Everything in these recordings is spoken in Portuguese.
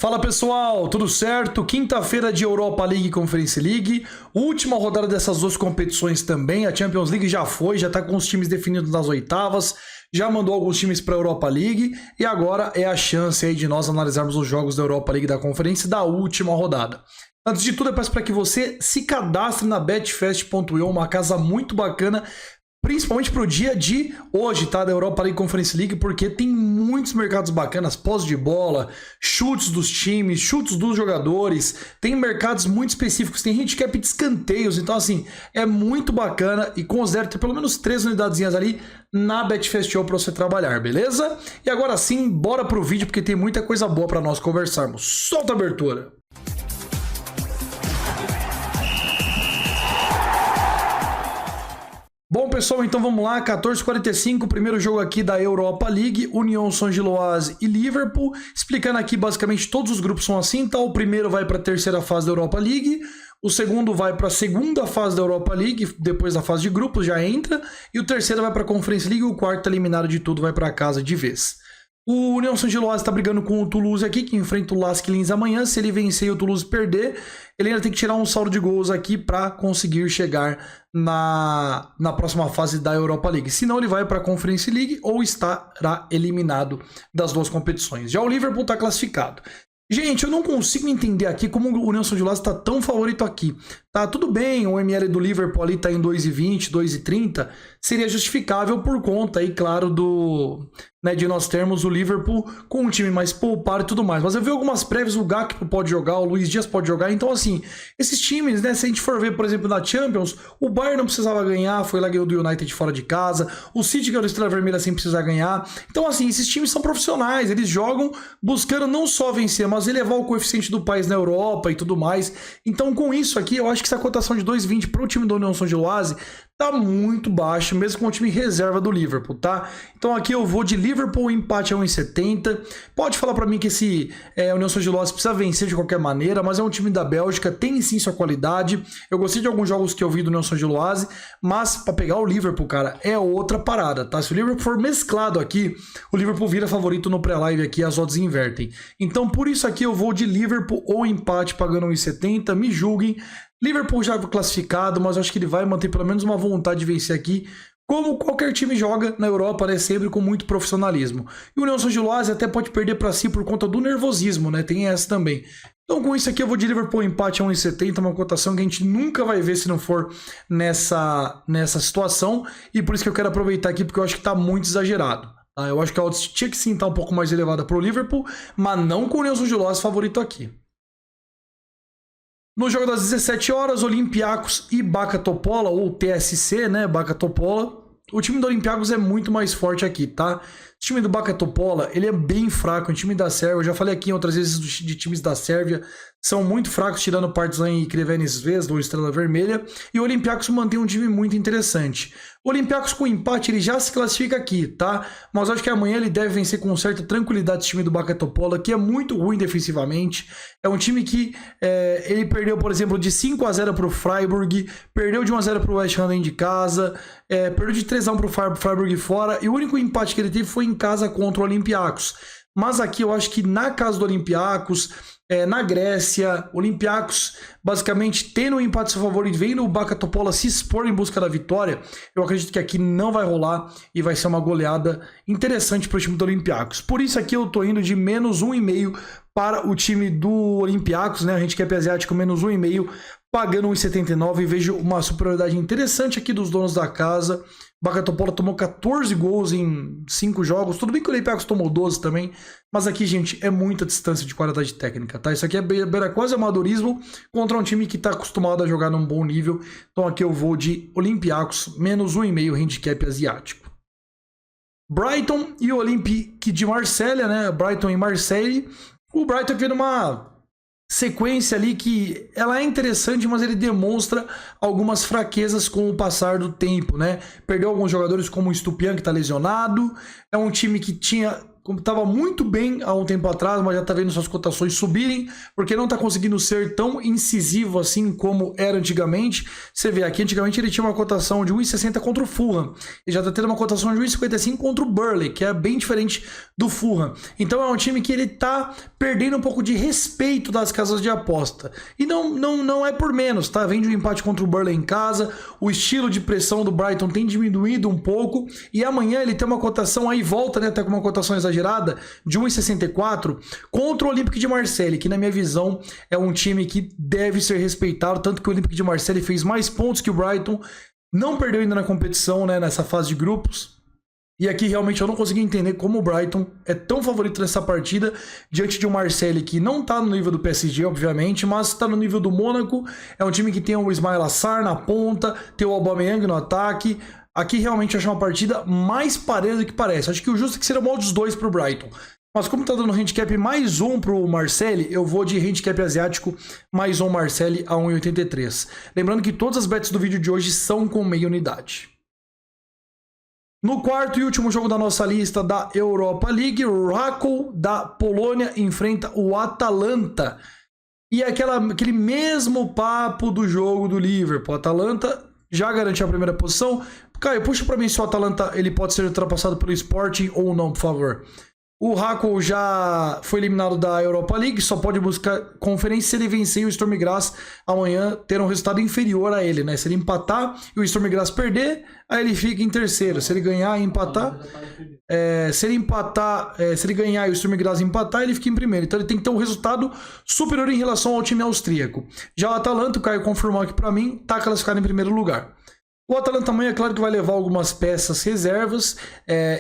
Fala pessoal, tudo certo? Quinta-feira de Europa League e Conference League, última rodada dessas duas competições também. A Champions League já foi, já está com os times definidos nas oitavas, já mandou alguns times para a Europa League e agora é a chance aí de nós analisarmos os jogos da Europa League e da Conferência da última rodada. Antes de tudo, eu peço para que você se cadastre na betfast.io, uma casa muito bacana, principalmente para o dia de hoje, tá? Da Europa League Conference League, porque tem muitos mercados bacanas, pós de bola, chutes dos times, chutes dos jogadores, tem mercados muito específicos, tem handicap de escanteios, então assim, é muito bacana e considero ter pelo menos 3 unidadezinhas ali na Betfast.io para você trabalhar, beleza? E agora sim, bora pro vídeo, porque tem muita coisa boa para nós conversarmos. Solta a abertura! Bom, pessoal, então vamos lá, 14h45, primeiro jogo aqui da Europa League, União Saint-Gilloise e Liverpool, explicando aqui basicamente todos os grupos são assim, tá? O primeiro vai para a terceira fase da Europa League, o segundo vai para a segunda fase da Europa League, depois da fase de grupos já entra, e o terceiro vai para a Conference League, o quarto eliminado de tudo vai para casa de vez. O União Saint-Gilloise está brigando com o Toulouse aqui, que enfrenta o Lask Linz amanhã. Se ele vencer e o Toulouse perder, ele ainda tem que tirar um saldo de gols aqui para conseguir chegar na próxima fase da Europa League. Senão ele vai para a Conference League ou estará eliminado das duas competições. Já o Liverpool está classificado. Gente, eu não consigo entender aqui como o União Saint-Gilloise está tão favorito aqui. Tá tudo bem, o ML do Liverpool ali está em 2,20, 2,30, seria justificável por conta aí, claro, de nós termos o Liverpool com um time mais poupado e tudo mais. Mas eu vi algumas prévias, o Gakpo pode jogar, o Luiz Dias pode jogar, então assim, esses times, né, se a gente for ver, por exemplo, na Champions, o Bayern não precisava ganhar, foi lá ganhou do United fora de casa, o City ganhou do Estrela Vermelha sem precisar ganhar. Então assim, esses times são profissionais, eles jogam buscando não só vencer, mas elevar o coeficiente do país na Europa e tudo mais. Então com isso aqui, eu acho que essa cotação de 2,20 para o time da União Saint-Gilloise tá muito baixo, mesmo com o time reserva do Liverpool, tá? Então aqui eu vou de Liverpool, empate a 1,70. Pode falar para mim que esse União Saint-Gilloise precisa vencer de qualquer maneira, mas é um time da Bélgica, tem sim sua qualidade. Eu gostei de alguns jogos que eu vi do União Saint-Gilloise, mas para pegar o Liverpool, cara, é outra parada, tá? Se o Liverpool for mesclado aqui, o Liverpool vira favorito no pré-live aqui, as odds invertem. Então por isso aqui eu vou de Liverpool ou empate pagando 1,70, me julguem. Liverpool já classificado, mas eu acho que ele vai manter pelo menos uma vontade de vencer aqui, como qualquer time joga na Europa, né, sempre com muito profissionalismo. E o União Saint-Gilloise até pode perder para si por conta do nervosismo, né, tem essa também. Então com isso aqui eu vou de Liverpool empate a 1,70, uma cotação que a gente nunca vai ver se não for nessa situação, e por isso que eu quero aproveitar aqui, porque eu acho que está muito exagerado. Tá? Eu acho que a odds tinha que sim estar um pouco mais elevada para o Liverpool, mas não com o União Saint-Gilloise favorito aqui. No jogo das 17 horas, Olympiacos e Baka Topola, ou TSC, né, Baka Topola. O time do Olympiacos é muito mais forte aqui, tá? O time do Baka Topola, ele é bem fraco, o time da Sérvia, eu já falei aqui outras vezes de times da Sérvia, são muito fracos, tirando Partizan e Crvena Zvezda ou Estrela Vermelha, e o Olympiacos mantém um time muito interessante. O Olympiacos com empate, ele já se classifica aqui, tá? Mas acho que amanhã ele deve vencer com certa tranquilidade o time do Baka Topola, que é muito ruim defensivamente. É um time que ele perdeu, por exemplo, de 5-0 para o Freiburg, perdeu de 1-0 para o West Ham dentro de casa, perdeu de 3-1 para o Freiburg fora, e o único empate que ele teve foi em casa contra o Olympiacos. Mas aqui eu acho que na casa do Olympiacos, na Grécia, Olympiacos basicamente tendo um empate a seu favor e vendo o Baka Topola se expor em busca da vitória, eu acredito que aqui não vai rolar e vai ser uma goleada interessante para o time do Olympiacos. Por isso aqui eu tô indo de menos 1,5 para o time do Olympiacos, né? A gente quer asiático menos 1,5, pagando 1,79 e vejo uma superioridade interessante aqui dos donos da casa. Baka Topola tomou 14 gols em 5 jogos. Tudo bem que o Olympiacos tomou 12 também, mas aqui, gente, é muita distância de qualidade técnica, tá? Isso aqui é beira quase amadorismo contra um time que está acostumado a jogar num bom nível. Então aqui eu vou de Olympiacos, menos 1,5 handicap asiático. Brighton e o Olympique de Marselha, né? Brighton e Marseille. O Brighton vem numa sequência ali que ela é interessante, mas ele demonstra algumas fraquezas com o passar do tempo, né? Perdeu alguns jogadores como o Stupian, que está lesionado. É um time que tinha estava muito bem há um tempo atrás, mas já está vendo suas cotações subirem, porque não está conseguindo ser tão incisivo assim como era antigamente. Você vê aqui, antigamente ele tinha uma cotação de 1,60 contra o Fulham, e já está tendo uma cotação de 1,55 contra o Burnley, que é bem diferente do Fulham. Então é um time que ele está perdendo um pouco de respeito das casas de aposta. E não é por menos, tá? Vem de um empate contra o Burnley em casa, o estilo de pressão do Brighton tem diminuído um pouco, e amanhã ele tem uma cotação aí, volta, né, até com uma cotação exagerada, de 1,64 contra o Olympique de Marseille, que na minha visão é um time que deve ser respeitado, tanto que o Olympique de Marseille fez mais pontos que o Brighton, não perdeu ainda na competição, né, nessa fase de grupos. E aqui realmente eu não consegui entender como o Brighton é tão favorito nessa partida diante de um Marseille que não está no nível do PSG, obviamente, mas está no nível do Mônaco. É um time que tem o Ismaila Sarr na ponta, tem o Aubameyang no ataque. Aqui realmente eu acho uma partida mais parelha do que parece. Acho que o justo é que seria o dos dois para o Brighton. Mas como está dando handicap mais um para o Marseille, eu vou de handicap asiático mais um Marseille a 1,83. Lembrando que todas as bets do vídeo de hoje são com meia unidade. No quarto e último jogo da nossa lista da Europa League, o Rakow da Polônia enfrenta o Atalanta. E aquele mesmo papo do jogo do Liverpool. O Atalanta já garantiu a primeira posição. Caio, puxa para mim se o Atalanta ele pode ser ultrapassado pelo Sporting ou não, por favor. O Rakow já foi eliminado da Europa League, só pode buscar conferência se ele vencer e o Sturm Graz amanhã ter um resultado inferior a ele, né? Se ele empatar e o Sturm Graz perder, aí ele fica em terceiro. Se ele ganhar e empatar, se ele ganhar e o Sturm Graz empatar, ele fica em primeiro. Então ele tem que ter um resultado superior em relação ao time austríaco. Já o Atalanta, o Caio confirmou aqui para mim, está classificado em primeiro lugar. O Atalanta amanhã é claro que vai levar algumas peças reservas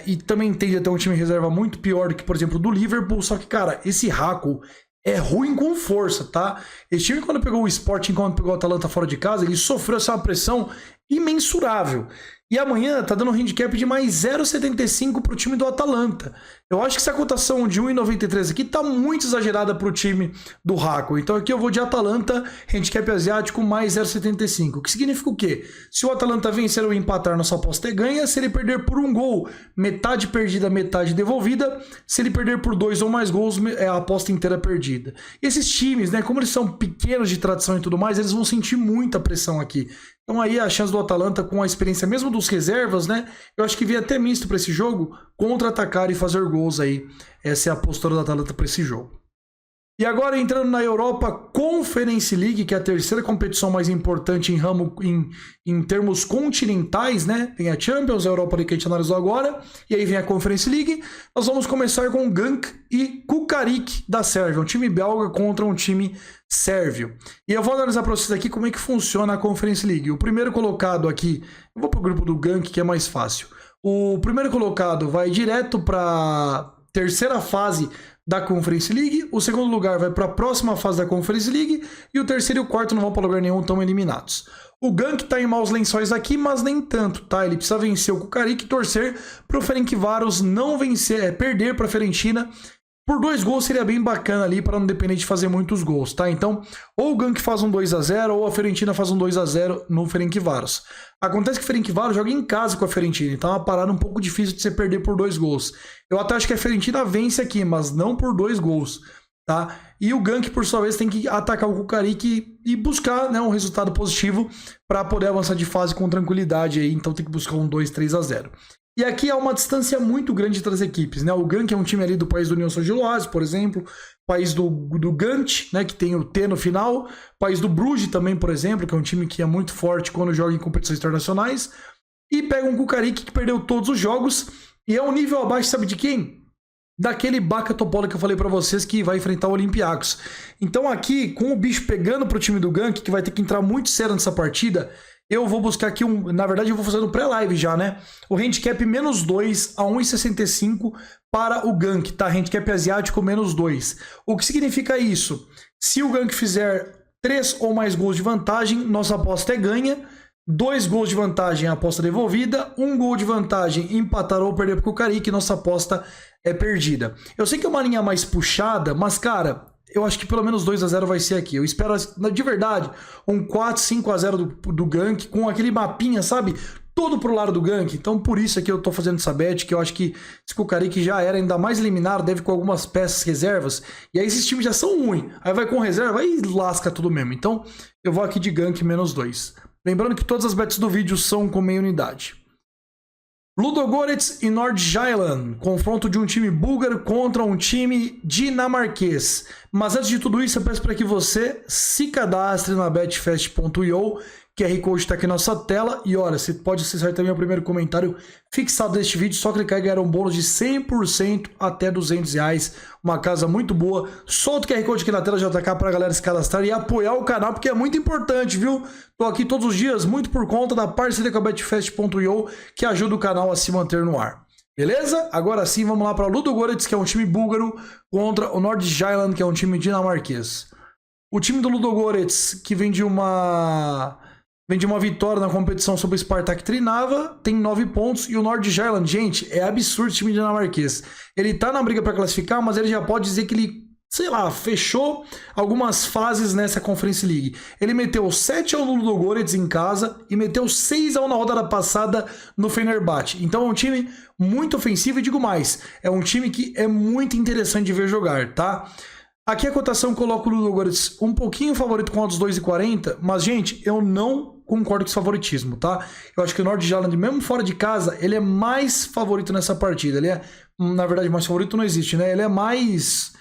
e também tende a ter um time reserva muito pior do que, por exemplo, do Liverpool. Só que, cara, esse Rakow é ruim com força, tá? Esse time, quando pegou o Sporting, quando pegou o Atalanta fora de casa, ele sofreu essa pressão imensurável. E amanhã tá dando um handicap de mais 0,75 para o time do Atalanta. Eu acho que essa cotação de 1,93 aqui tá muito exagerada para o time do Rakow. Então aqui eu vou de Atalanta, handicap asiático, mais 0,75. O que significa o quê? Se o Atalanta vencer ou empatar, nossa aposta é ganha. Se ele perder por um gol, metade perdida, metade devolvida. Se ele perder por 2 ou mais gols, é a aposta inteira perdida. E esses times, né, como eles são pequenos de tradição e tudo mais, eles vão sentir muita pressão aqui. Então aí a chance do Atalanta, com a experiência mesmo dos reservas, né? Eu acho que vem até misto para esse jogo, contra-atacar e fazer gols aí. Essa é a postura do Atalanta para esse jogo. E agora entrando na Europa Conference League, que é a terceira competição mais importante em termos continentais, né? Tem a Champions, a Europa League que a gente analisou agora, e aí vem a Conference League. Nós vamos começar com Genk e Kukarik da Sérvia, um time belga contra um time sérvio. E eu vou analisar para vocês aqui como é que funciona a Conference League. O primeiro colocado aqui, eu vou para o grupo do Genk, que é mais fácil. O primeiro colocado vai direto para a terceira fase da Conference League, o segundo lugar vai para a próxima fase da Conference League e o terceiro e o quarto não vão para lugar nenhum, estão eliminados. O Genk está em maus lençóis aqui, mas nem tanto, tá? Ele precisa vencer o Kukarik e torcer para o Ferencváros não vencer, perder para a Fiorentina. Por 2 gols seria bem bacana ali para não depender de fazer muitos gols, tá? Então, ou o Genk faz um 2-0 ou a Fiorentina faz um 2-0 no Ferencváros. Acontece que o Ferencváros joga em casa com a Fiorentina, então é uma parada um pouco difícil de você perder por 2 gols. Eu até acho que a Fiorentina vence aqui, mas não por 2 gols, tá? E o Genk, por sua vez, tem que atacar o Kukarik e buscar, né, um resultado positivo para poder avançar de fase com tranquilidade aí, então tem que buscar um 2-3-0. E aqui há uma distância muito grande entre as equipes, né? O Genk é um time ali do país do União Saint-Gilloise, por exemplo, país do Gant, né, que tem o T no final, país do Bruges também, por exemplo, que é um time que é muito forte quando joga em competições internacionais, e pega um Kukarik que perdeu todos os jogos e é um nível abaixo, sabe de quem? Daquele Baka Topola que eu falei pra vocês que vai enfrentar o Olympiacos. Então aqui, com o bicho pegando pro time do Genk, que vai ter que entrar muito sério nessa partida, eu vou buscar aqui na verdade eu vou fazer no pré-live já, né? O handicap menos 2 a 1,65 para o Genk, tá? Handicap asiático menos 2. O que significa isso? Se o Genk fizer 3 ou mais gols de vantagem, nossa aposta é ganha. 2 gols de vantagem, aposta devolvida. 1 gol de vantagem, empatar ou perder para o Kukarik, nossa aposta é perdida. Eu sei que é uma linha mais puxada, mas cara, eu acho que pelo menos 2-0 vai ser aqui. Eu espero, de verdade, um 4-5-0 do Genk com aquele mapinha, sabe? todo pro lado do gank. Então por isso aqui eu tô fazendo essa bet, que eu acho que esse Kukarik já era ainda mais eliminado, deve com algumas peças reservas. E aí esses times já são ruins. Aí vai com reserva e lasca tudo mesmo. Então eu vou aqui de gank -2. Lembrando que todas as bets do vídeo são com meia unidade. Ludogorets e Nordjylland, confronto de um time búlgaro contra um time dinamarquês. Mas antes de tudo isso, eu peço para que você se cadastre na betfast.io. QR Code está aqui na nossa tela. E olha, você pode acessar também o primeiro comentário fixado deste vídeo. Só clicar e ganhar um bônus de 100% até R$200. Uma casa muito boa. Solta o QR Code aqui na tela, JK, para a galera se cadastrar e apoiar o canal, porque é muito importante, viu? Tô aqui todos os dias, muito por conta da parceria com a betfast.io, que ajuda o canal a se manter no ar. Beleza? Agora sim, vamos lá para o Ludogorets, que é um time búlgaro, contra o Nordjylland, que é um time dinamarquês. O time do Ludogorets, que vem de uma vitória na competição sobre o Spartak Trnava, tem 9 pontos. E o Nordjylland, gente, é absurdo o time dinamarquês. Ele tá na briga para classificar, mas ele já pode dizer que ele, sei lá, fechou algumas fases nessa Conference League. Ele meteu 7-1 no Ludogorets em casa e meteu 6-1 na rodada passada no Fenerbahçe. Então é um time muito ofensivo e digo mais, é um time que é muito interessante de ver jogar, tá? Aqui a cotação coloca o Ludogorets um pouquinho favorito com odds 2,40, mas, gente, eu não concordo com esse favoritismo, tá? Eu acho que o Nordjylland, mesmo fora de casa, ele é mais favorito nessa partida. Ele é, na verdade, mais favorito não existe, né? Ele é mais...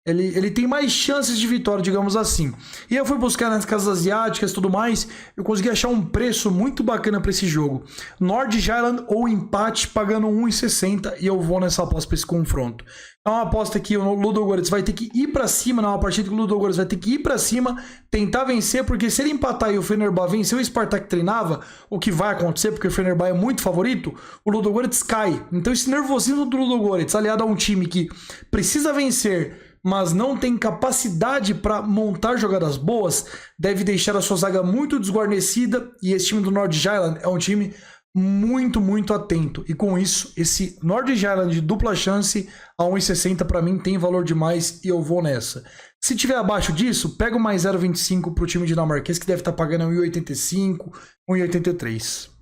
Ele tem mais chances de vitória, digamos assim. E eu fui buscar nas casas asiáticas e tudo mais, eu consegui achar um preço muito bacana para esse jogo. Nordjylland ou empate pagando 1,60 e eu vou nessa aposta para esse confronto. É uma aposta que o Ludogorets vai ter que ir para cima, não é uma partida que o Ludogorets vai ter que ir para cima, tentar vencer, porque se ele empatar e o Fenerbahçe vencer o Spartak Trnava, o que vai acontecer, porque o Fenerbahçe é muito favorito, o Ludogorets cai. Então esse nervosismo do Ludogorets, aliado a um time que precisa vencer, mas não tem capacidade para montar jogadas boas, deve deixar a sua zaga muito desguarnecida, e esse time do Nordjylland é um time muito, muito atento. E com isso, esse Nordjylland de dupla chance a 1,60 para mim tem valor demais e eu vou nessa. Se tiver abaixo disso, pega o mais 0,25 para o time dinamarquês, que deve estar pagando 1,85, 1,83.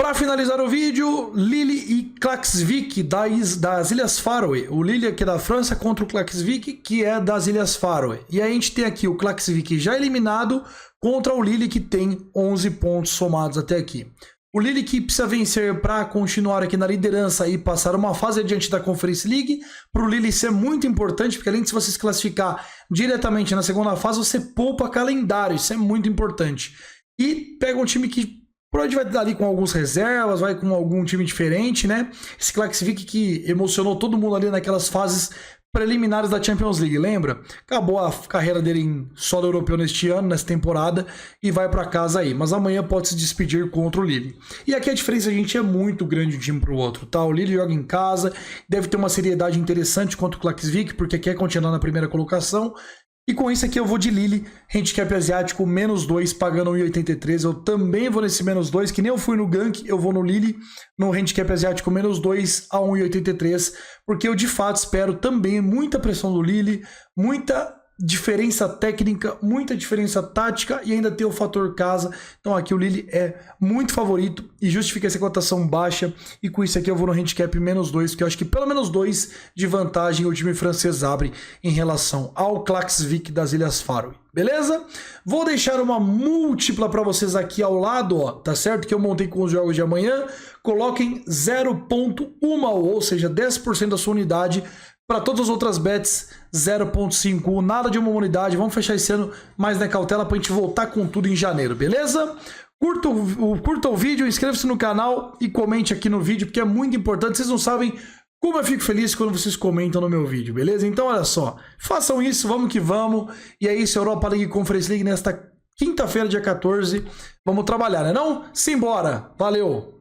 Para finalizar o vídeo, Lille e Klaksvik das Ilhas Faroe. O Lille aqui é da França contra o Klaksvik, que é das Ilhas Faroe. E aí a gente tem aqui o Klaksvik já eliminado contra o Lille, que tem 11 pontos somados até aqui. O Lille que precisa vencer para continuar aqui na liderança e passar uma fase adiante da Conference League. Para o Lille isso é muito importante, porque além de você se classificar diretamente na segunda fase, você poupa calendário. Isso é muito importante. E pega um time que provavelmente vai estar ali com alguns reservas, vai com algum time diferente, né? Esse Klaksvik que emocionou todo mundo ali naquelas fases preliminares da Champions League, lembra? Acabou a carreira dele em solo europeu neste ano, nessa temporada, e vai para casa aí. Mas amanhã pode se despedir contra o Lille. E aqui a diferença, gente, é muito grande de um time para o outro, tá? O Lille joga em casa, deve ter uma seriedade interessante contra o Klaksvik, porque quer continuar na primeira colocação. E com isso aqui eu vou de Lille, handicap asiático, -2, pagando 1,83. Eu também vou nesse -2, que nem eu fui no gank, eu vou no Lille, no handicap asiático, -2 a 1,83. Porque eu de fato espero também muita pressão do Lille, muita diferença técnica, muita diferença tática e ainda tem o fator casa. Então aqui o Lille é muito favorito e justifica essa cotação baixa, e com isso aqui eu vou no handicap -2, que eu acho que pelo menos 2 de vantagem o time francês abre em relação ao Klaksvik das Ilhas Faroe. Beleza? Vou deixar uma múltipla para vocês aqui ao lado, ó, tá certo? Que eu montei com os jogos de amanhã. Coloquem 0,1, ou seja, 10% da sua unidade. Para todas as outras bets, 0,5, nada de uma unidade. Vamos fechar esse ano mais na cautela para a gente voltar com tudo em janeiro, beleza? Curta o vídeo, inscreva-se no canal e comente aqui no vídeo, porque é muito importante. Vocês não sabem como eu fico feliz quando vocês comentam no meu vídeo, beleza? Então, olha só, façam isso, vamos que vamos. E é isso, Europa League Conference League nesta quinta-feira, dia 14. Vamos trabalhar, né não? Simbora! Valeu!